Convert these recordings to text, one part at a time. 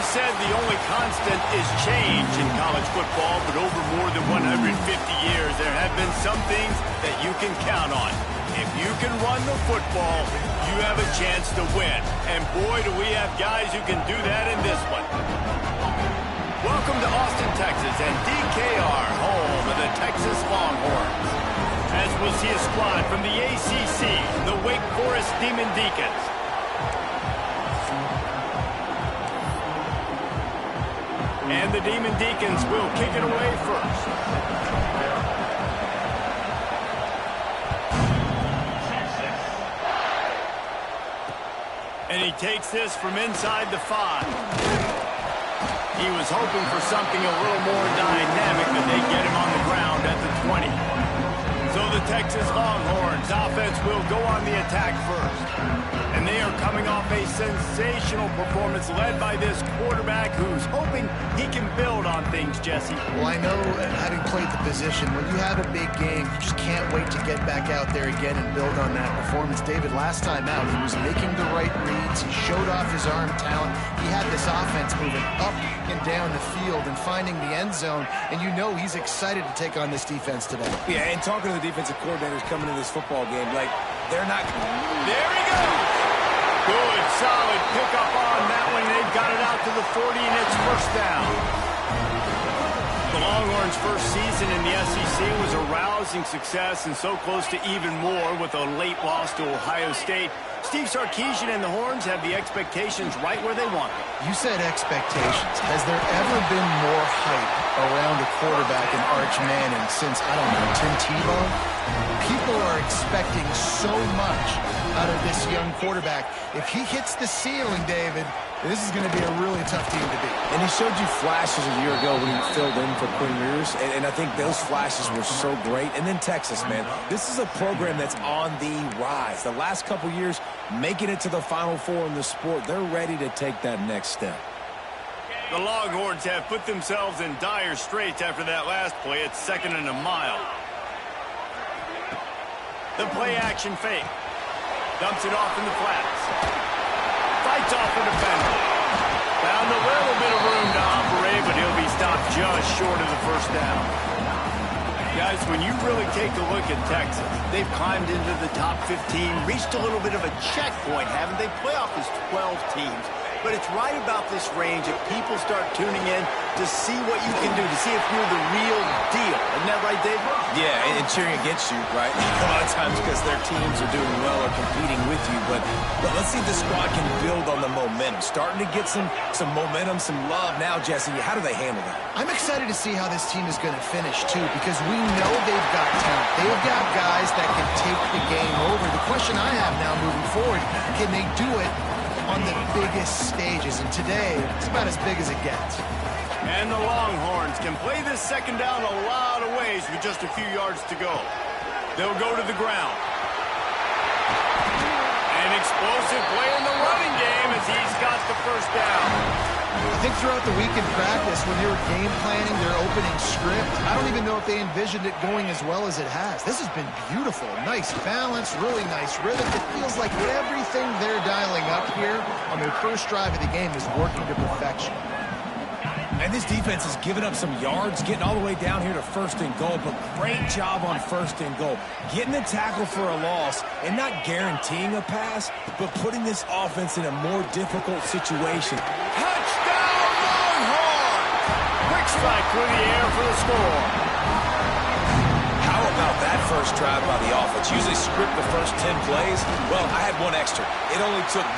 always said the only constant is change in college football, but over more than 150 years, there have been some things that you can count on. If you can run the football, you have a chance to win. And boy, do we have guys who can do that in this one. Welcome to Austin, Texas, and DKR, home of the Texas Longhorns. As we'll see a squad from the ACC, the Wake Forest Demon Deacons. And the Demon Deacons will kick it away first. And he takes this from inside the 5. He was hoping for something a little more dynamic, but they get him on the ground at the 20. So the Texas Longhorns offense will go on the attack first. And they are coming off a sensational performance led by this quarterback who's hoping he can build on things, Jesse. Well, I know, having played the position, when you have a big game, you just can't wait to get back out there again and build on that performance. David, last time out, he was making the right reads. He showed off his arm talent. He had this offense moving up and down the field and finding the end zone. And you know he's excited to take on this defense today. Yeah, and talking to the defensive coordinators coming into this football game, like, they're not... There he goes! Good, solid pickup on that one. They've got it out to the 40, and it's first down. The Longhorns' first season in the SEC was a rousing success and so close to even more with a late loss to Ohio State. Steve Sarkisian and the Horns have the expectations right where they want them. You said expectations. Has there ever been more hype around a quarterback in Arch Manning since, I don't know, Tim Tebow? People are expecting so much out of this young quarterback. If he hits the ceiling, David, this is going to be a really tough team to beat. And he showed you flashes a year ago when he filled in for Quinn Ewers, and I think those flashes were so great. And then Texas, man, this is a program that's on the rise. The last couple years, making it to the Final Four in the sport, they're ready to take that next step. The Longhorns have put themselves in dire straits after that last play. It's 2nd and a mile. The play-action fake. Dumps it off in the flats. Fights off a defender. Found a little bit of room to operate, but he'll be stopped just short of the first down. Guys, when you really take a look at Texas, they've climbed into the top 15, reached a little bit of a checkpoint, haven't they? Playoff is 12 teams. But it's right about this range that people start tuning in to see what you can do, to see if you're the real deal. Isn't that right, Dave? Yeah, and cheering against you, right? A lot of times because their teams are doing well or competing with you. But let's see if the squad can build on the momentum. Starting to get some momentum, some love now, Jesse. How do they handle that? I'm excited to see how this team is going to finish, too, because we know they've got talent. They've got guys that can take the game over. The question I have now moving forward, can they do it on the biggest stages? And today, it's about as big as it gets. And the Longhorns can play this second down a lot of ways with just a few yards to go. They'll go to the ground. An explosive play in the running game as he's got the first down. I think throughout the week in practice, when they were game planning their opening script, I don't even know if they envisioned it going as well as it has. This has been beautiful. Nice balance, really nice rhythm. It feels like everything they're dialing up here on their first drive of the game is working to perfection. And this defense has given up some yards, getting all the way down here to 1st and goal, but great job on 1st and goal. Getting the tackle for a loss and not guaranteeing a pass, but putting this offense in a more difficult situation. Touchdown, Longhorns! Quick strike through the air for the score. How about that first drive by the offense? Usually script the first 10 plays. Well, I had one extra. It only took 9.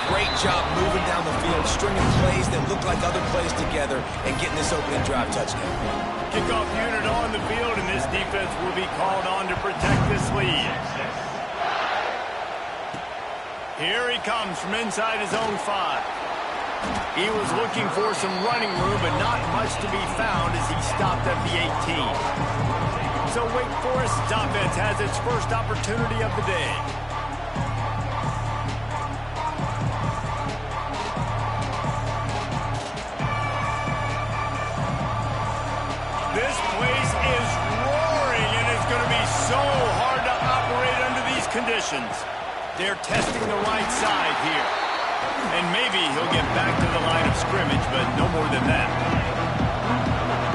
Great job moving down the field, stringing plays that look like other plays together, and getting this opening drive touchdown. Kickoff unit on the field, and this defense will be called on to protect this lead. Here he comes from inside his own 5. He was looking for some running room, but not much to be found as he stopped at the 18. So Wake Forest's offense has its first opportunity of the day. This place is roaring, and it's going to be so hard to operate under these conditions. They're testing the right side here. And maybe he'll get back to the line of scrimmage, but no more than that.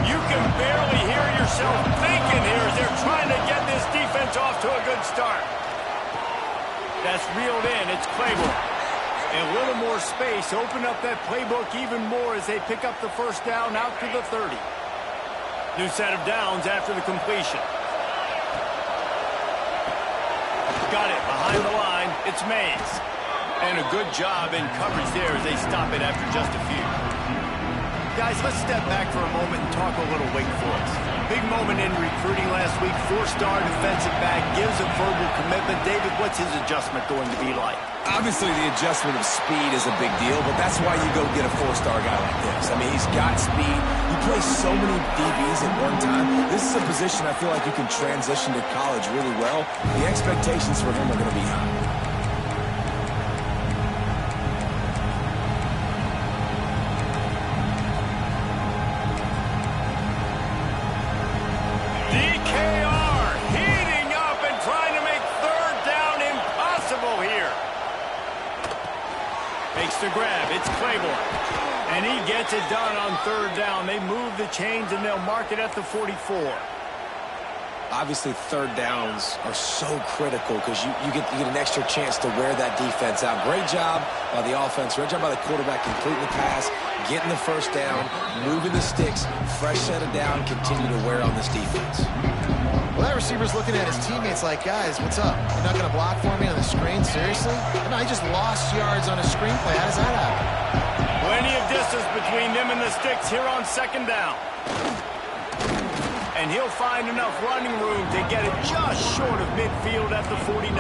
You can barely hear yourself thinking here as they're trying to get this defense off to a good start. That's reeled in. It's Claiborne. And a little more space. Open up that playbook even more as they pick up the first down out to the 30. New set of downs after the completion. Got it behind the line. It's Mays. And a good job in coverage there as they stop it after just a few. Guys, let's step back for a moment and talk a little Wake Forest. Big moment in recruiting last week. 4-star defensive back gives a verbal commitment. David, what's his adjustment going to be like? Obviously, the adjustment of speed is a big deal, but that's why you go get a 4-star guy like this. I mean, he's got speed. He plays so many DBs at one time. This is a position I feel like you can transition to college really well. The expectations for him are going to be high. The grab. It's Claiborne. And he gets it done on third down. They move the chains, and they'll mark it at the 44. Obviously, third downs are so critical because you get an extra chance to wear that defense out. Great job by the offense. Great job by the quarterback completing the pass, getting the first down, moving the sticks, fresh set of down, continue to wear on this defense. Well, that receiver's looking at his teammates like, guys, what's up? You're not going to block for me on the screen? Seriously? No, I just lost yards on a screenplay. How does that happen? Plenty of distance between them and the sticks here on second down. And he'll find enough running room to get it just short of midfield at the 49.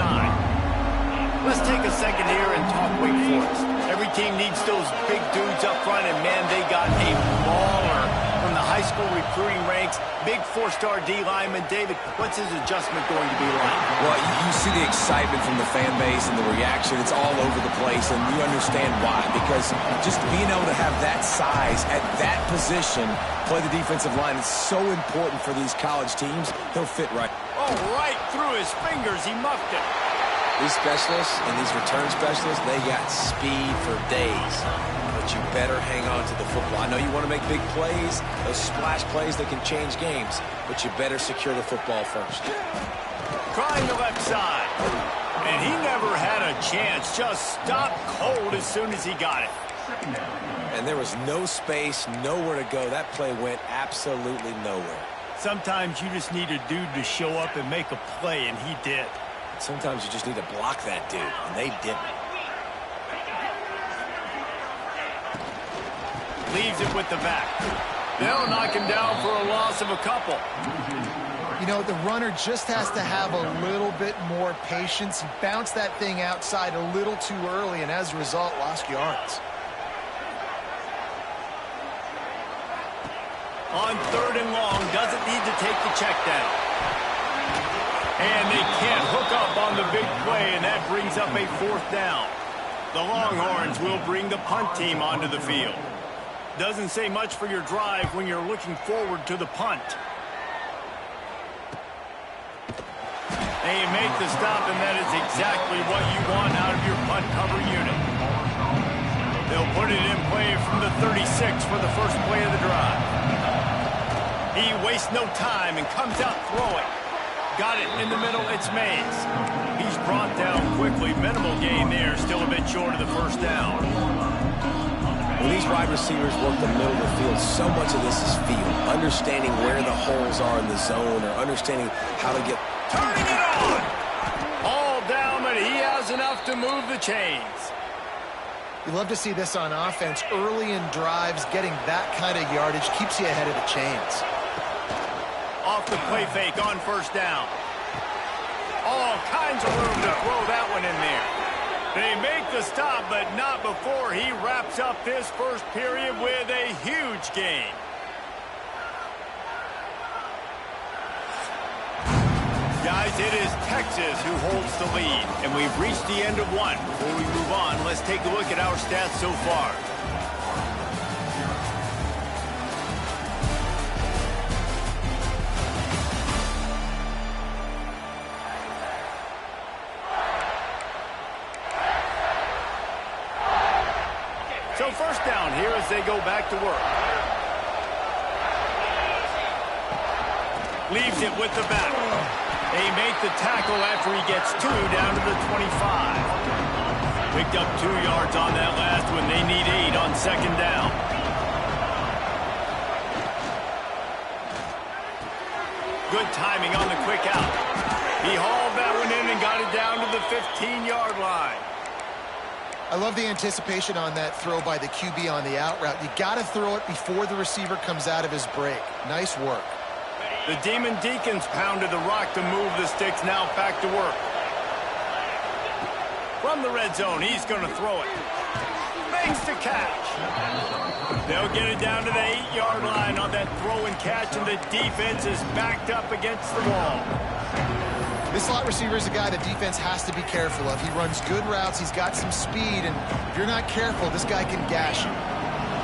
Let's take a second here and talk Wake Forest. Every team needs those big dudes up front, and man, they got a baller from the high school recruiting ranks. Big 4-star D lineman. David, what's his adjustment going to be like? Well, you see the excitement from the fan base and the reaction. It's all over the place, and you understand why. Because just being able to have that size at that position, play the defensive line, is so important for these college teams. He'll fit right. Oh, right through his fingers. He muffed it. These specialists and these return specialists, they got speed for days. But you better hang on to the football. I know you want to make big plays, those splash plays that can change games, but you better secure the football first. Trying the left side. And he never had a chance. Just stopped cold as soon as he got it. And there was no space, nowhere to go. That play went absolutely nowhere. Sometimes you just need a dude to show up and make a play, and he did. Sometimes you just need to block that dude, and they didn't. Leaves it with the back. They'll knock him down for a loss of a couple. You know, the runner just has to have a little bit more patience. He bounced that thing outside a little too early, and as a result, lost yards. On third and long, doesn't need to take the check down. And they can't hook up on the big play, and that brings up a fourth down. The Longhorns will bring the punt team onto the field. Doesn't say much for your drive when you're looking forward to the punt. They make the stop, and that is exactly what you want out of your punt cover unit. They'll put it in play from the 36 for the first play of the drive. He wastes no time and comes out throwing. Got it in the middle. It's Mays. He's brought down quickly. Minimal gain there. Still a bit short of the first down. When these wide receivers work the middle of the field, so much of this is feel. Understanding where the holes are in the zone, or understanding how to get... Turning it on! All down, but he has enough to move the chains. You love to see this on offense. Early in drives, getting that kind of yardage keeps you ahead of the chains. Off the play fake on first down. All kinds of room to throw that one in there. They make the stop, but not before he wraps up this first period with a huge gain. Guys, it is Texas who holds the lead, and we've reached the end of one. Before we move on, let's take a look at our stats so far. as they go back to work. Leaves it with the back. They make the tackle after he gets 2 down to the 25. Picked up 2 yards on that last one. They need 8 on second down. Good timing on the quick out. He hauled that one in and got it down to the 15-yard line. I love the anticipation on that throw by the QB on the out route. You got to throw it before the receiver comes out of his break. Nice work. The Demon Deacons pounded the rock to move the sticks. Now back to work. From the red zone, he's going to throw it. Makes the catch. They'll get it down to the 8-yard line on that throw and catch, and the defense is backed up against the wall. This slot receiver is a guy the defense has to be careful of. He runs good routes. He's got some speed, and if you're not careful, this guy can gash you.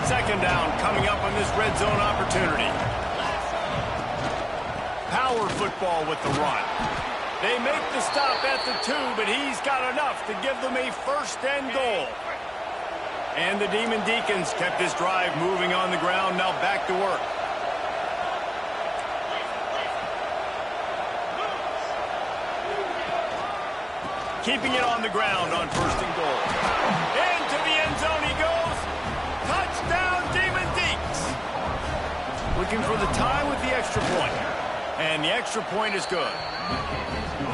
Second down coming up on this red zone opportunity. Power football with the run. They make the stop at the 2, but he's got enough to give them a first and goal. And the Demon Deacons kept this drive moving on the ground. Now back to work. Keeping it on the ground on first and goal. Into the end zone he goes. Touchdown, Demon Deacs. Looking for the tie with the extra point. And the extra point is good.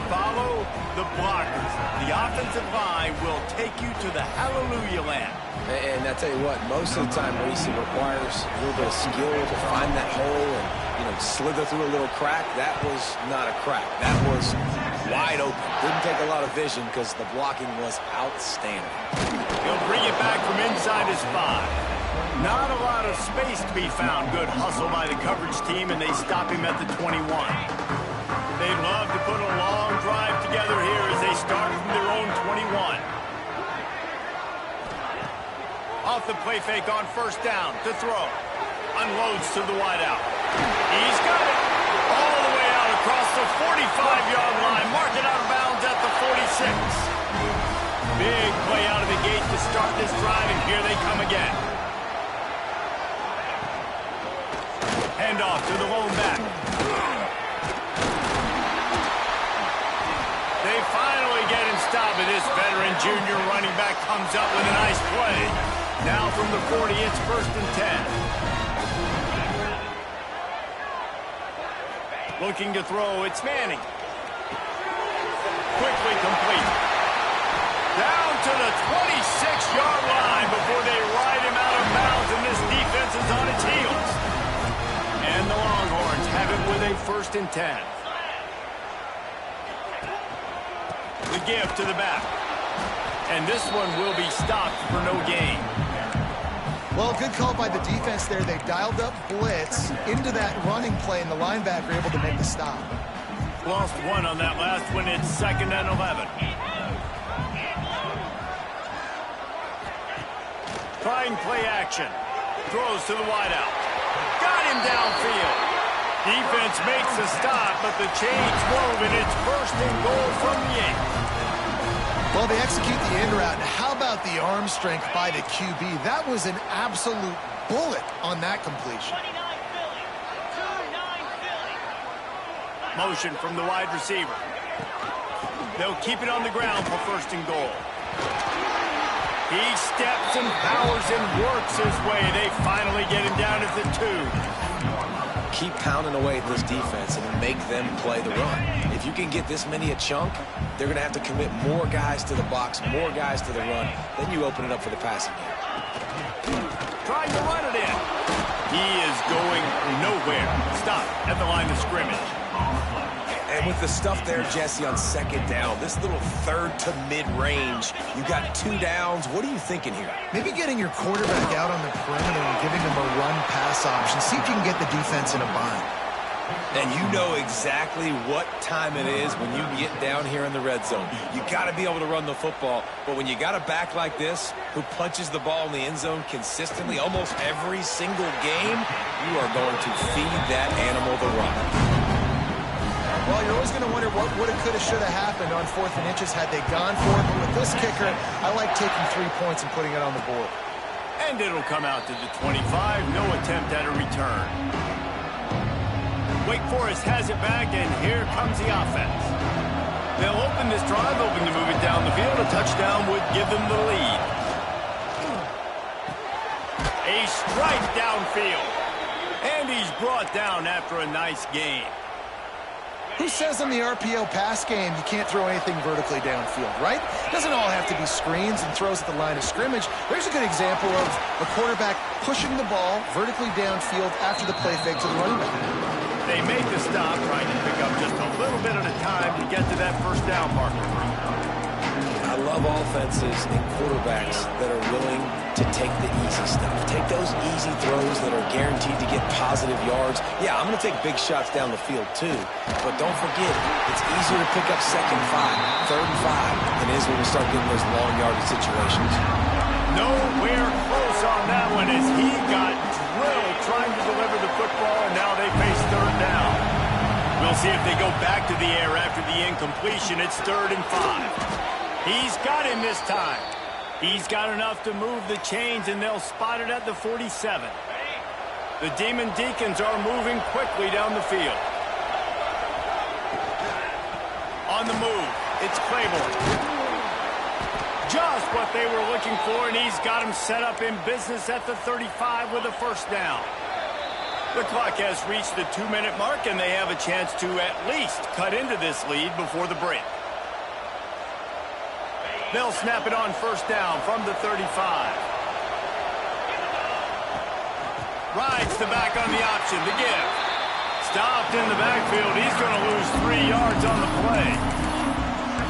Follow the blockers. The offensive line will take you to the hallelujah land. And I tell you what, most of the time, Reese, it requires a little bit of skill to find that hole and, slither through a little crack. That was not a crack. That was wide open. Didn't take a lot of vision because the blocking was outstanding. He'll bring it back from inside his 5. Not a lot of space to be found. Good hustle by the coverage team, and they stop him at the 21. They'd love to put a long drive together here as they start from their own 21. Off the play fake on first down to throw. Unloads to the wideout. He's got it all the way out across the 45-yard line. Mark it out of bounds at the 46. Big play out of the gate to start this drive, and here they come again. Handoff to the lone back. They finally get him stopped, and this veteran junior running back comes up with a nice play. Now from the 40, it's first and 10. Looking to throw, it's Manning. Quickly complete. Down to the 26-yard line before they ride him out of bounds, and this defense is on its heels. And the Longhorns have it with a first and 10. The give to the back. And this one will be stopped for no gain. Well, good call by the defense there. They dialed up blitz into that running play, and the linebacker able to make the stop. Lost 1 on that last one. It's second and 11. Trying play action. Throws to the wideout. Got him downfield. Defense makes the stop, but the chains move, and it's first and goal from the 8. Well, they execute the in route. How about the arm strength by the QB? That was an absolute bullet on that completion. Motion from the wide receiver. They'll keep it on the ground for first and goal. He steps and powers and works his way. They finally get him down at the 2. Keep pounding away at this defense and make them play the run. If you can get this many a chunk, they're going to have to commit more guys to the box, more guys to the run. Then you open it up for the passing game. Trying to run it in. He is going nowhere. Stop at the line of scrimmage. And with the stuff there, Jesse, on second down, this little third to mid-range, you got 2 downs. What are you thinking here? Maybe getting your quarterback out on the perimeter and giving him a run-pass option. See if you can get the defense in a bind. And you know exactly what time it is when you get down here in the red zone. You got to be able to run the football, but when you got a back like this who punches the ball in the end zone consistently almost every single game, you are going to feed that animal the run. Well, you're always going to wonder what woulda, coulda, shoulda happened on 4th and inches had they gone for it. But with this kicker, I like taking 3 points and putting it on the board. And it'll come out to the 25. No attempt at a return. Wake Forest has it back, and here comes the offense. They'll open this drive, hoping to move it down the field. A touchdown would give them the lead. A strike downfield. And he's brought down after a nice gain. Who says in the RPO pass game you can't throw anything vertically downfield, right? It doesn't all have to be screens and throws at the line of scrimmage. There's a good example of a quarterback pushing the ball vertically downfield after the play fake to the running back. They make the stop, trying to pick up just a little bit at a time to get to that first down marker. I love offenses and quarterbacks that are willing to take the easy stuff. Take those easy throws that are guaranteed to get positive yards. Yeah, I'm going to take big shots down the field too. But don't forget, it's easier to pick up 2nd and 5, 3rd and 5 than it is when we start getting those long yardage situations. Nowhere close on that one as he got drilled trying to deliver the football, and now they face 3rd down. We'll see if they go back to the air after the incompletion. It's 3rd and 5. He's got him this time. He's got enough to move the chains, and they'll spot it at the 47. The Demon Deacons are moving quickly down the field. On the move, it's Claiborne. Just what they were looking for, and he's got him set up in business at the 35 with a first down. The clock has reached the 2-minute mark, and they have a chance to at least cut into this lead before the break. They'll snap it on first down from the 35. Rides the back on the option, the give. Stopped in the backfield. He's going to lose 3 yards on the play.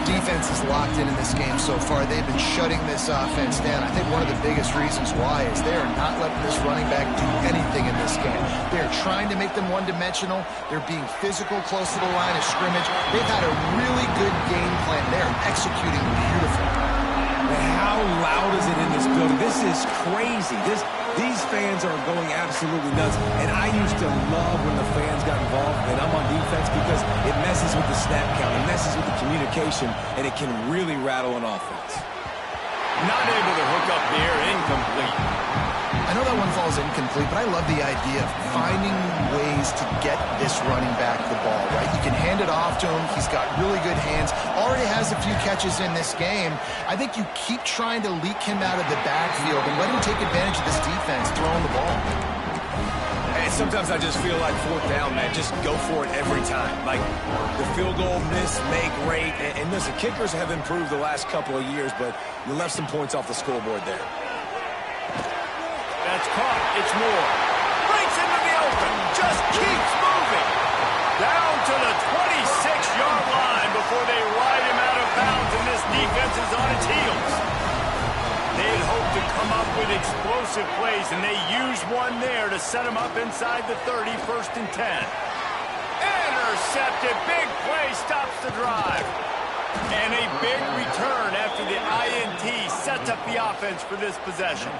Defense is locked in this game so far. They've been shutting this offense down. I think one of the biggest reasons why is they are not letting this running back do anything in this game. They're trying to make them one-dimensional. They're being physical close to the line of scrimmage. They've had a really good game plan. They're executing beautifully. How loud is it in this building? This is crazy. These fans are going absolutely nuts. And I used to love when the fans got involved, and I'm on defense because it messes with the snap count, it messes with the communication, and it can really rattle an offense. Not able to hook up there, incomplete. I know that one falls incomplete, but I love the idea of finding ways to get this running back the ball, right? You can hand it off to him. He's got really good hands. Already has a few catches in this game. I think you keep trying to leak him out of the backfield and let him take advantage of this defense throwing the ball. And sometimes I just feel like 4th down, man. Just go for it every time. Like the field goal miss, make great. And listen, kickers have improved the last couple of years, but you left some points off the scoreboard there. That's caught. It's Moore. Breaks into the open. Just keeps moving. Down to the 26-yard line before they ride him out of bounds, and this defense is on its heels. They had hoped to come up with explosive plays, and they used one there to set him up inside the 30, 1st and 10. Intercepted. Big play stops the drive. And a big return after the INT sets up the offense for this possession.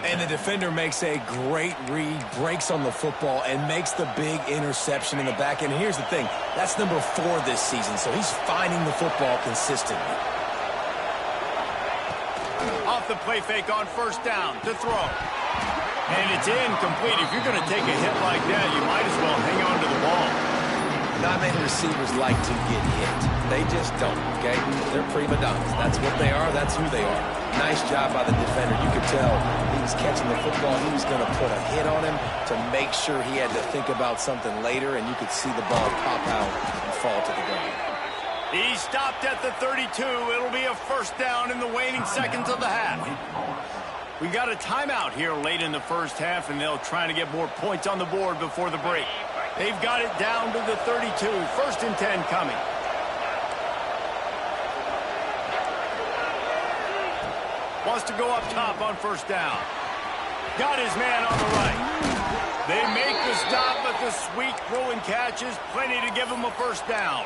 And the defender makes a great read, breaks on the football, and makes the big interception in the back. And here's the thing, that's number 4 this season, so he's finding the football consistently. Off the play fake on first down to throw. And it's incomplete. If you're going to take a hit like that, you might as well hang on to the ball. Not many receivers like to get hit. They just don't, okay? They're prima donnas. That's what they are. That's who they are. Nice job by the defender. You could tell he was catching the football. He was going to put a hit on him to make sure he had to think about something later, and you could see the ball pop out and fall to the ground. He stopped at the 32. It'll be a first down in the waning seconds of the half. We got a timeout here late in the first half, and they'll try to get more points on the board before the break. They've got it down to the 32. 1st and 10 coming. Wants to go up top on first down. Got his man on the right. They make the stop, but the sweet throw and catch is plenty to give him a first down.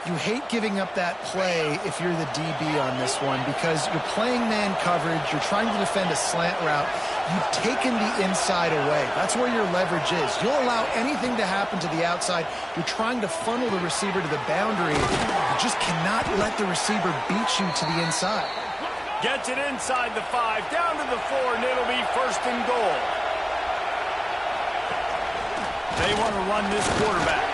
You hate giving up that play if you're the DB on this one because you're playing man coverage, you're trying to defend a slant route, you've taken the inside away. That's where your leverage is. You'll allow anything to happen to the outside. You're trying to funnel the receiver to the boundary. You just cannot let the receiver beat you to the inside. Gets it inside the 5, down to the 4, and it'll be 1st and goal. They want to run this quarterback.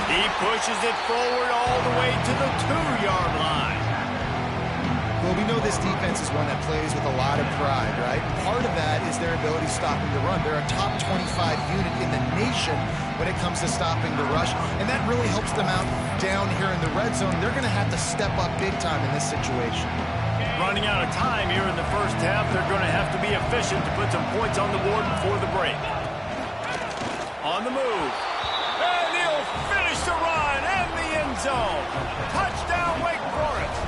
He pushes it forward all the way to the 2-yard line. Well, we know this defense is one that plays with a lot of pride, right? Part of that is their ability stopping the run. They're a top 25 unit in the nation when it comes to stopping the rush, and that really helps them out down here in the red zone. They're going to have to step up big time in this situation. Running out of time here in the first half, they're going to have to be efficient to put some points on the board before the break. On the move. And he'll finish the run and the end zone. Touchdown, Wake Forest.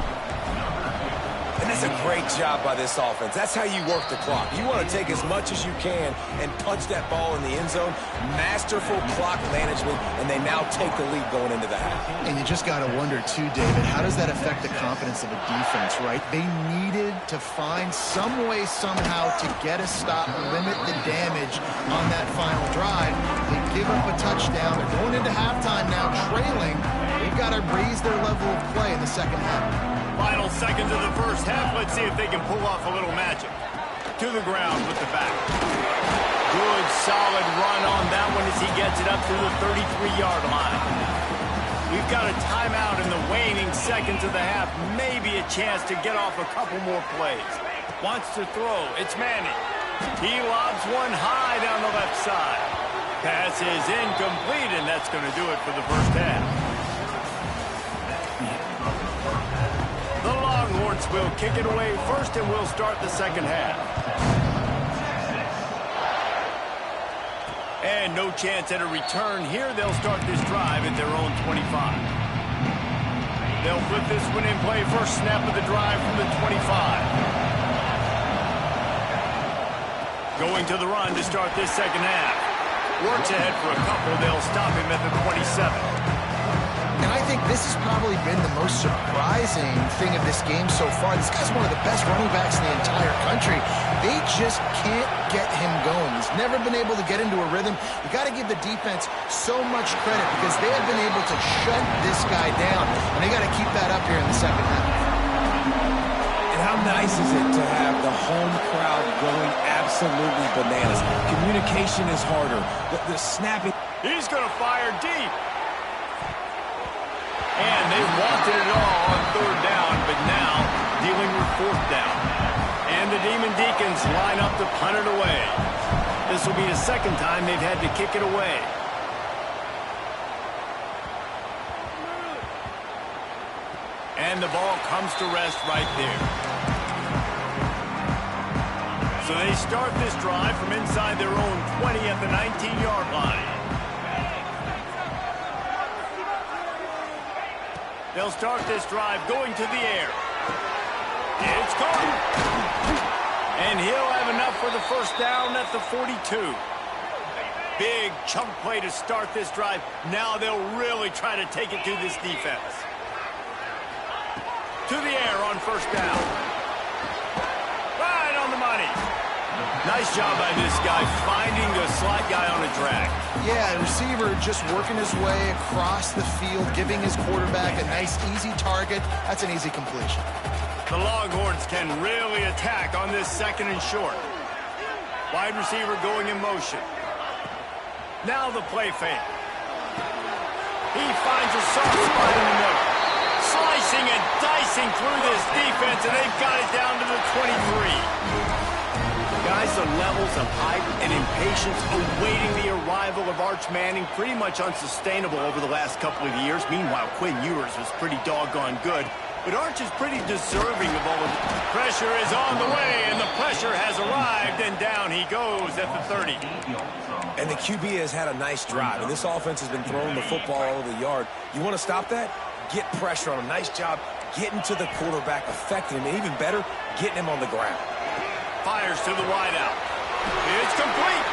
And that's a great job by this offense. That's how you work the clock. You want to take as much as you can and punch that ball in the end zone. Masterful clock management, and they now take the lead going into the half. And you just got to wonder, too, David, how does that affect the confidence of a defense, right? They needed to find some way, somehow, to get a stop, limit the damage on that final drive. They give up a touchdown. They're going into halftime now, trailing. They've got to raise their level of play in the second half. Final seconds of the first half. Let's see if they can pull off a little magic. To the ground with the back. Good, solid run on that one as he gets it up to the 33-yard line. We've got a timeout in the waning seconds of the half. Maybe a chance to get off a couple more plays. Wants to throw. It's Manning. He lobs one high down the left side. Pass is incomplete, and that's going to do it for the first half. The Longhorns will kick it away first, and we'll start the second half. And no chance at a return here. They'll start this drive at their own 25. They'll put this one in play. First snap of the drive from the 25. Going to the run to start this second half. Works ahead for a couple. They'll stop him at the 27. And I think this has probably been the most surprising thing of this game so far. This guy's one of the best running backs in the entire country. They just can't get him going. He's never been able to get into a rhythm. You got to give the defense so much credit because they have been able to shut this guy down. And they got to keep that up here in the second half. And how nice is it to have the home crowd going absolutely bananas? Communication is harder. The snapping. He's going to fire deep. And they wanted it all on third down, but now dealing with fourth down. And the Demon Deacons line up to punt it away. This will be the second time they've had to kick it away. And the ball comes to rest right there. So they start this drive from inside their own 20 at the 19-yard line. They'll start this drive going to the air. It's caught. And he'll have enough for the first down at the 42. Big chunk play to start this drive. Now they'll really try to take it to this defense. To the air on first down. Right on the money. Nice job by this guy finding the slot guy on a drag. Yeah, receiver just working his way across the field, giving his quarterback a nice, easy target. That's an easy completion. The Longhorns can really attack on this second and short. Wide receiver going in motion. Now the play fake. He finds a soft spot in the middle. Slicing and dicing through this defense, and they've got it down to the 23. Guys, the levels of hype and impatience awaiting the arrival of Arch Manning pretty much unsustainable over the last couple of years. Meanwhile, Quinn Ewers was pretty doggone good. But Arch is pretty deserving of all of it. Pressure is on the way, and the pressure has arrived, and down he goes at the 30. And the QB has had a nice drive, and this offense has been throwing the football all over the yard. You want to stop that? Get pressure on him. Nice job getting to the quarterback, affecting him, and even better, getting him on the ground. Fires to the wideout. It's complete.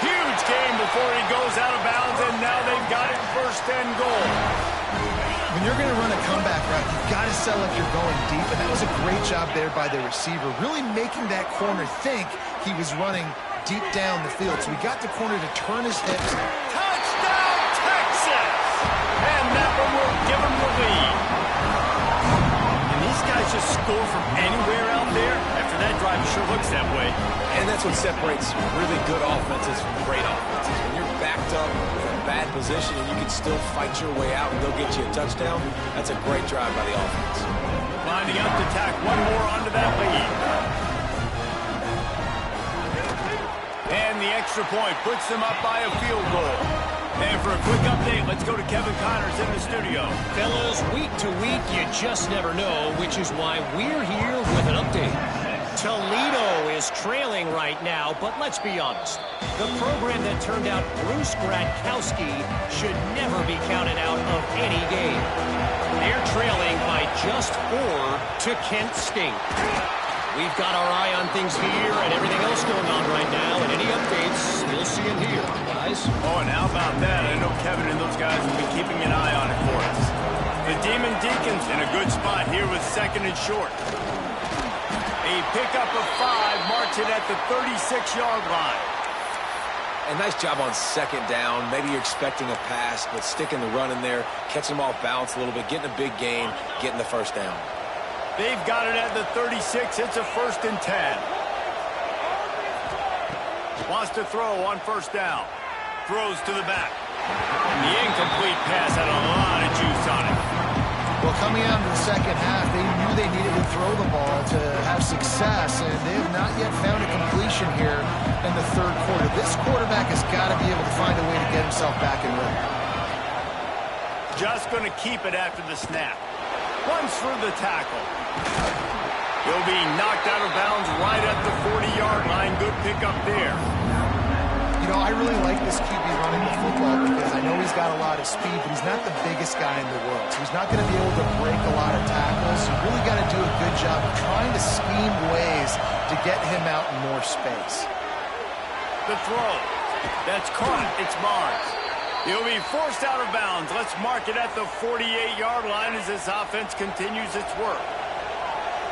Huge game before he goes out of bounds, and now they've got it first and goal. When you're going to run a comeback route, you've got to sell like you're going deep, and that was a great job there by the receiver, really making that corner think he was running deep down the field. So we got the corner to turn his hips. Touchdown, Texas! And that one will give him the lead. And these guys just score from anywhere out there? After that drive, it sure looks that way. And that's what separates really good offenses from great offenses. When you're backed up in a bad position and you can still fight your way out and go get you a touchdown, that's a great drive by the offense. Lining up to tack one more onto that lead. And the extra point puts them up by a field goal. And for a quick update, let's go to Kevin Connors in the studio. Fellas, week to week, you just never know, which is why we're here with an update. Toledo is trailing right now, but let's be honest. The program that turned out Bruce Gradkowski should never be counted out of any game. They're trailing by just 4 to Kent State. We've got our eye on things here and everything else going on right now, and any updates, you'll see them here, guys. Oh, and how about that? I know Kevin and those guys will be keeping an eye on it for us. The Demon Deacons in a good spot here with second and short. A pickup of 5 marks it at the 36-yard line. A nice job on second down. Maybe you're expecting a pass, but sticking the run in there, catching them off balance a little bit, getting a big gain, getting the first down. They've got it at the 36. It's a 1st and 10. Wants to throw on first down. Throws to the back. The incomplete pass had a lot of juice on it. Well, coming out into the second half, they knew they needed to throw the ball to have success, and they have not yet found a completion here in the third quarter. This quarterback has got to be able to find a way to get himself back in rhythm. Just going to keep it after the snap. Runs through the tackle. He'll be knocked out of bounds right at the 40-yard line. Good pickup there. You know, I really like this QB running the football because I know he's got a lot of speed, but he's not the biggest guy in the world. So he's not going to be able to break a lot of tackles. You really got to do a good job of trying to scheme ways to get him out in more space. The throw. That's caught. It's Barnes. He'll be forced out of bounds. Let's mark it at the 48-yard line as this offense continues its work.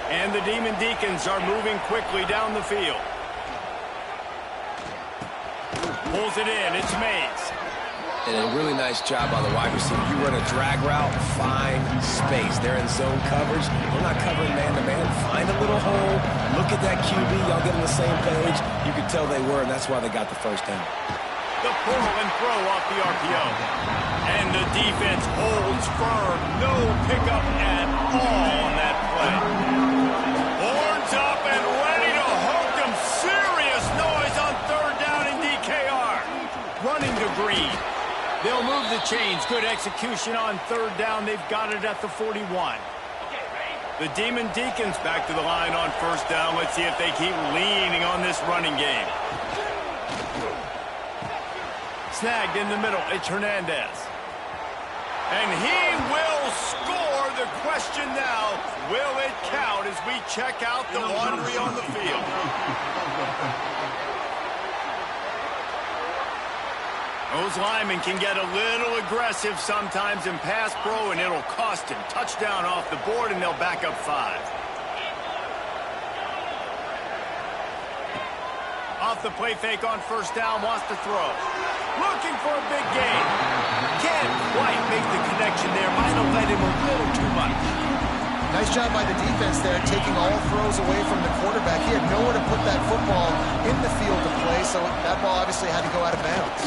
And the Demon Deacons are moving quickly down the field. Pulls it in. It's Mays. And a really nice job by the wide receiver. You run a drag route, find space. They're in zone coverage. They're not covering man-to-man. Find a little hole. Look at that QB. Y'all get on the same page. You could tell they were, and that's why they got the first down. The pull and throw off the RPO. And the defense holds firm. No pickup at all on that play. Horns up and ready to hook them. Serious noise on third down in DKR. Running to Green. They'll move the chains. Good execution on third down. They've got it at the 41. The Demon Deacons back to the line on first down. Let's see if they keep leaning on this running game. Snagged in the middle. It's Hernandez. And he will score. The question now, will it count as we check out the laundry on the field? Those linemen can get a little aggressive sometimes in pass pro, and it'll cost him. Touchdown off the board, and they'll back up 5. Off the play fake on first down, wants to throw. Looking for a big gain. Can't quite make the connection there. Might have led him a little too much. Nice job by the defense there, taking all throws away from the quarterback. He had nowhere to put that football in the field to play, so that ball obviously had to go out of bounds.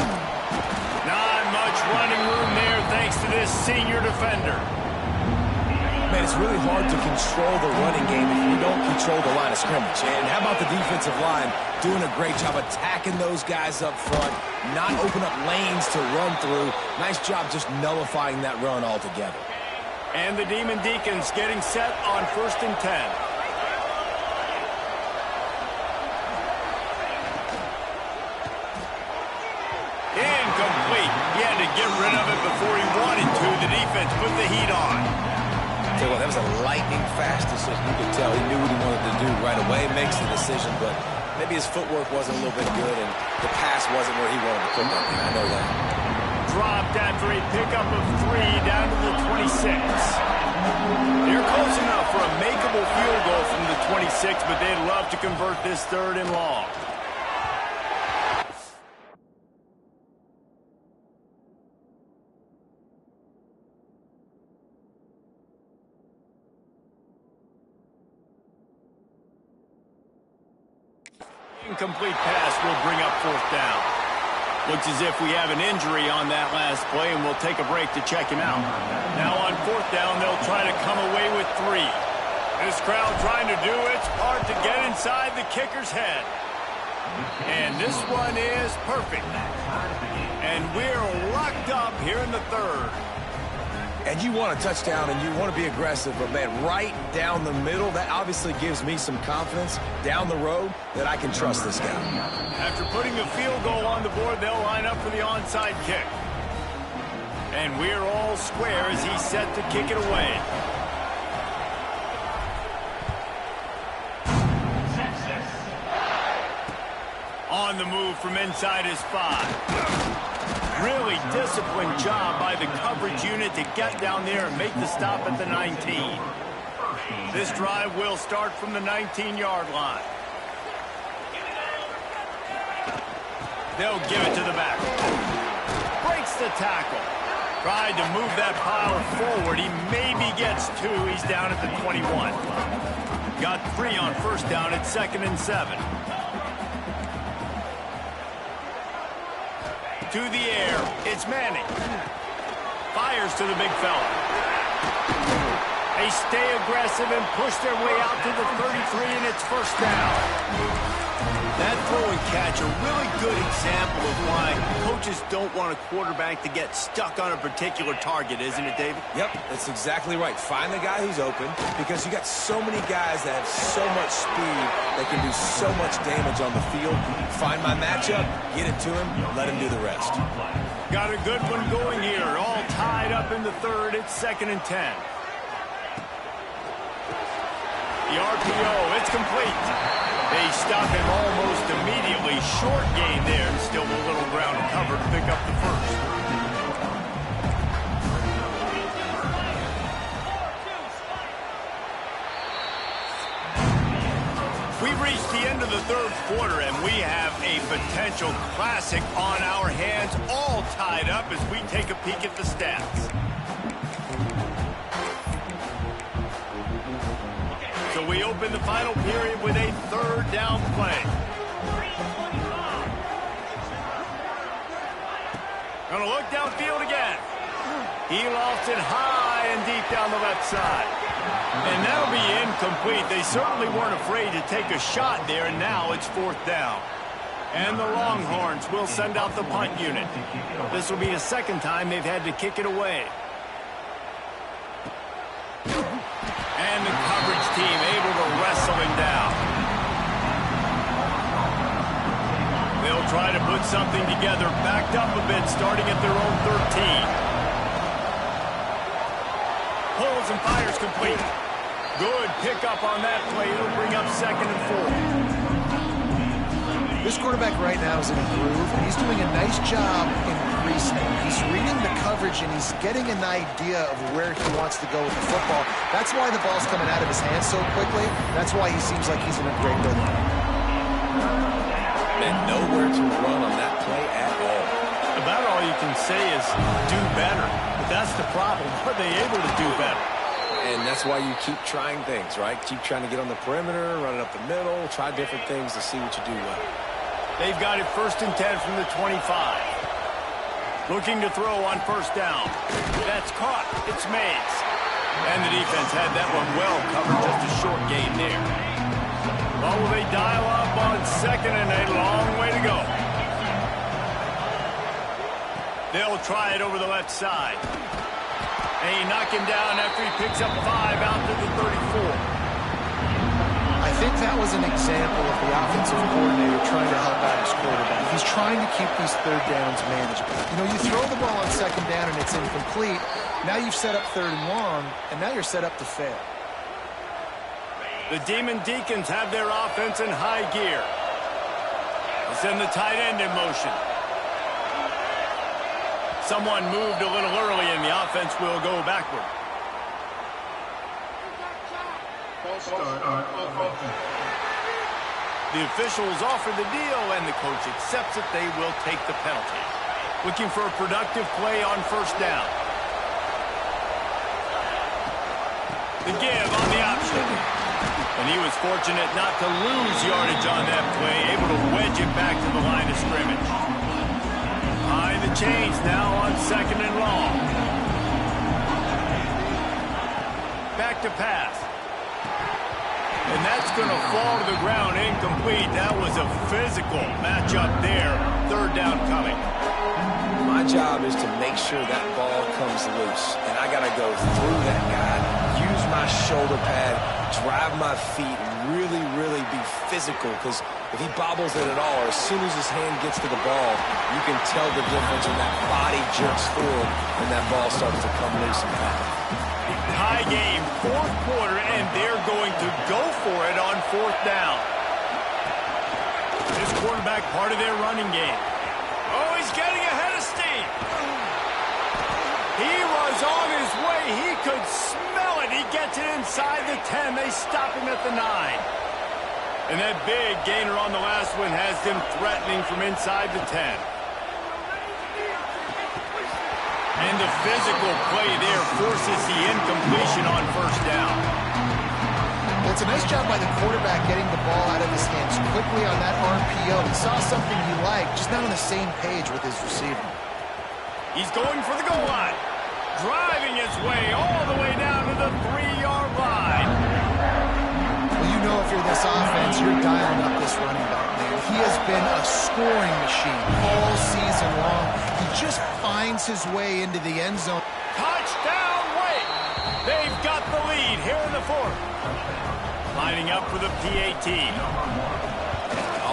Not much running room there thanks to this senior defender. Man, it's really hard to control the running game if you don't control the line of scrimmage. And how about the defensive line doing a great job attacking those guys up front, not open up lanes to run through. Nice job just nullifying that run altogether. And the Demon Deacons getting set on 1st and 10. Incomplete. He had to get rid of it before he wanted to. The defense put the heat on. Tell you what, that was a lightning-fast decision. You could tell he knew what he wanted to do right away, makes the decision, but maybe his footwork wasn't a little bit good, and the pass wasn't where he wanted to put that thing. I know that. Dropped after a pickup of 3 down to the 26. They're close enough for a makeable field goal from the 26, but they'd love to convert this 3rd and long. incomplete pass will bring up fourth down. Looks as if we have an injury on that last play, and we'll take a break to check him out. Now on fourth down, they'll try to come away with 3. This crowd trying to do its part to get inside the kicker's head. And this one is perfect. And we're locked up here in the third. And you want a touchdown and you want to be aggressive, but man, right down the middle, that obviously gives me some confidence down the road that I can trust this guy. After putting a field goal on the board, they'll line up for the onside kick. And we're all square as he's set to kick it away. On the move from inside his 5. Really disciplined job by the coverage unit to get down there and make the stop at the 19. This drive will start from the 19-yard line. They'll give it to the back. Breaks the tackle. Tried to move that pile forward. He maybe gets 2. He's down at the 21. Got 3 on first down at 2nd and 7. To the air, it's Manning. Fires to the big fella. They stay aggressive and push their way out to the 33, and it's first down. That throw and catch, a really good example of why coaches don't want a quarterback to get stuck on a particular target, isn't it, David? Yep, that's exactly right. Find the guy who's open, because you got so many guys that have so much speed that can do so much damage on the field. Find my matchup, get it to him, let him do the rest. Got a good one going here. All tied up in the third. It's 2nd and 10. The RPO, it's complete. They stop him almost immediately. Short gain there, and still a little ground cover to pick up the first. We've reached the end of the third quarter, and we have a potential classic on our hands, all tied up as we take a peek at the stats. So we open the final period with a third down play. Gonna look downfield again. He lofts it high and deep down the left side. And that'll be incomplete. They certainly weren't afraid to take a shot there, and now it's fourth down. And the Longhorns will send out the punt unit. This will be the second time they've had to kick it away. And the coverage team able to wrestle him down. They'll try to put something together, backed up a bit, starting at their own 13. Pulls and fires complete. Good pickup on that play. It'll bring up 2nd and 4. This quarterback right now is in a groove, and he's doing a nice job in pre-snap. He's reading the coverage, and he's getting an idea of where he wants to go with the football. That's why the ball's coming out of his hands so quickly. That's why he seems like he's in a great rhythm. And nowhere to run on that play at all. About all you can say is do better. But that's the problem. Are they able to do better? And that's why you keep trying things, right? Keep trying to get on the perimeter, run it up the middle, try different things to see what you do well. They've got it 1st and 10 from the 25. Looking to throw on first down. That's caught. It's Mays. And the defense had that one well covered. Just a short gain there. Oh, will they dial up on 2nd and a long way to go. They'll try it over the left side. They knock him down after he picks up 5 out to the 34. I think that was an example of the offensive coordinator trying to help out his quarterback. He's trying to keep these third downs manageable. You know, you throw the ball on 2nd down and it's incomplete. Now you've set up 3rd and long, and now you're set up to fail. The Demon Deacons have their offense in high gear. They send the tight end in motion. Someone moved a little early, and the offense will go backward. The officials offer the deal, and the coach accepts it. They will take the penalty. Looking for a productive play on first down. The give on the option. And he was fortunate not to lose yardage on that play, able to wedge it back to the line of scrimmage. Behind the chains now on 2nd and long. Back to pass. And that's going to fall to the ground incomplete. That was a physical matchup there. 3rd down coming. My job is to make sure that ball comes loose. And I got to go through that guy, use my shoulder pad, drive my feet, and really be physical. Because if he bobbles it at all, or as soon as his hand gets to the ball, you can tell the difference when that body jerks forward and that ball starts to come loose and back. High game, 4th quarter, and they're going to go for it on 4th down. This quarterback part of their running game. Oh, he's getting ahead of steam. He was on his way. He could smell it. He gets it inside the 10. They stop him at the 9. And that big gainer on the last one has them threatening from inside the 10. And the physical play there forces the incompletion on 1st down. Well, it's a nice job by the quarterback getting the ball out of his hands quickly on that RPO. He saw something he liked, just not on the same page with his receiver. He's going for the goal line. Driving his way all the way down to the 3-yard line. Well, you know if you're this offense, you're dialing up this running back, man. He has been a scoring machine all season long. He just finds his way into the end zone. Touchdown, Wake! They've got the lead here in the 4th. Lining up for the PAT.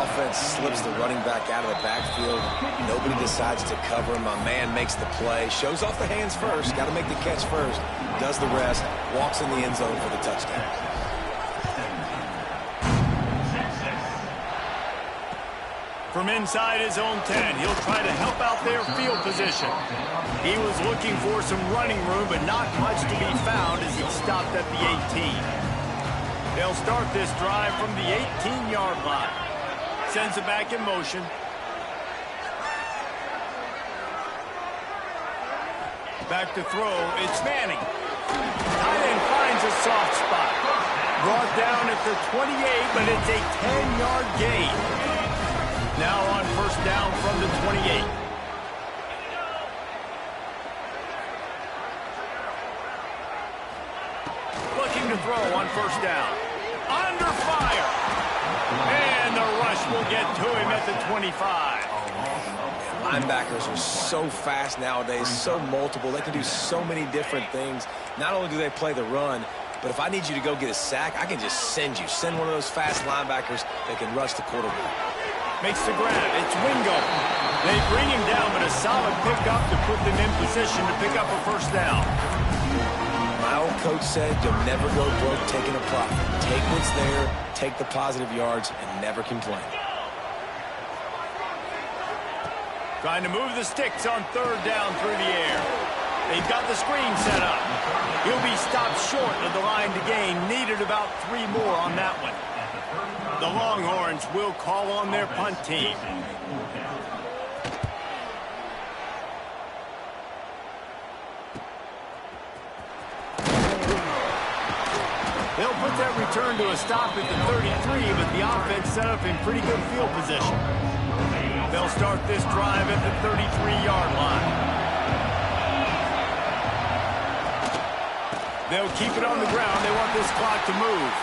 Offense slips the running back out of the backfield. Nobody decides to cover him. My man makes the play. Shows off the hands first. Got to make the catch first. Does the rest. Walks in the end zone for the touchdown. From inside his own 10, he'll try to help out their field position. He was looking for some running room, but not much to be found as he stopped at the 18. They'll start this drive from the 18-yard line. Sends it back in motion. Back to throw, it's Manning. Tight end finds a soft spot. Brought down at the 28, but it's a 10-yard gain. Now on 1st down from the 28. Looking to throw on 1st down. Under fire. And the rush will get to him at the 25. Linebackers are so fast nowadays, so multiple. They can do so many different things. Not only do they play the run, but if I need you to go get a sack, I can just send you. Send one of those fast linebackers that can rush the quarterback. Makes the grab. It's Wingo. They bring him down, but a solid pickup to put them in position to pick up a 1st down. My old coach said you'll never go broke taking a profit. Take what's there, take the positive yards, and never complain. Trying to move the sticks on 3rd down through the air. They've got the screen set up. He'll be stopped short of the line to gain. Needed about 3 more on that one. The Longhorns will call on their punt team. They'll put that return to a stop at the 33, but the offense set up in pretty good field position. They'll start this drive at the 33-yard line. They'll keep it on the ground. They want this clock to move.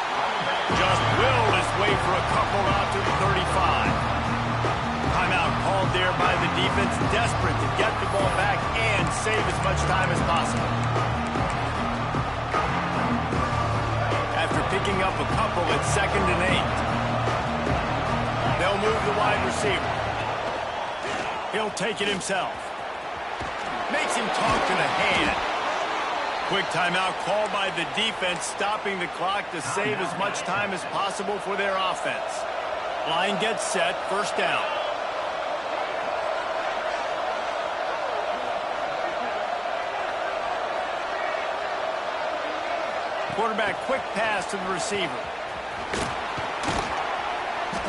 Just willed his way for a couple out to the 35. Timeout called there by the defense, desperate to get the ball back and save as much time as possible. After picking up a couple at 2nd and 8. They'll move the wide receiver. He'll take it himself. Makes him talk to the hand. Quick timeout called by the defense, stopping the clock to save as much time as possible for their offense. Line gets set, 1st down. Quarterback quick pass to the receiver.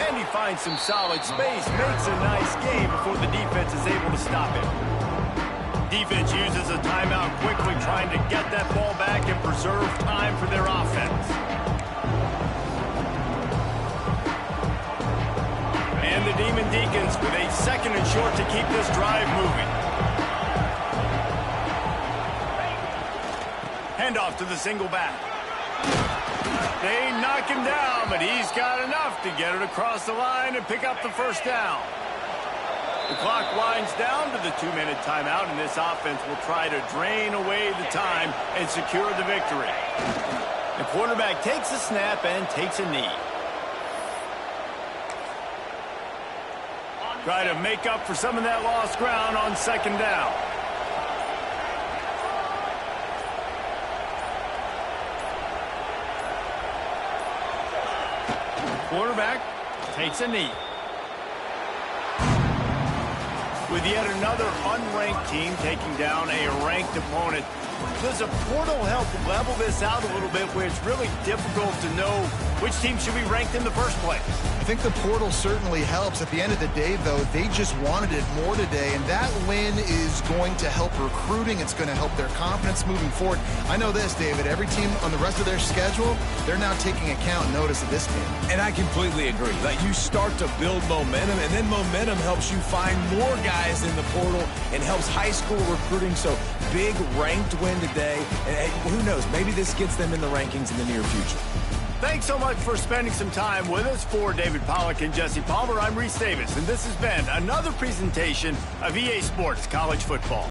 And he finds some solid space, makes a nice game before the defense is able to stop him. Defense uses a timeout quickly, trying to get that ball back and preserve time for their offense. second and short to keep this drive moving. Handoff to the single back. They knock him down, but he's got enough to get it across the line and pick up the first down. The clock winds down to the 2-minute timeout, and this offense will try to drain away the time and secure the victory. The quarterback takes a snap and takes a knee. Try to make up for some of that lost ground on second down. Quarterback takes a knee. With yet another unranked team taking down a ranked opponent, does a portal help level this out a little bit where it's really difficult to know which team should be ranked in the first place? I think the portal certainly helps. At the end of the day, though, they just wanted it more today, and that win is going to help recruiting. It's going to help their confidence moving forward. I know this, David, every team on the rest of their schedule, they're now taking account and notice of this game. And I completely agree. Like, you start to build momentum, and then momentum helps you find more guys in the portal and helps high school recruiting. So big ranked win today, and who knows, maybe this gets them in the rankings in the near future. Thanks so much for spending some time with us. For David Pollack and Jesse Palmer, I'm Reese Davis, and this has been another presentation of EA Sports College Football.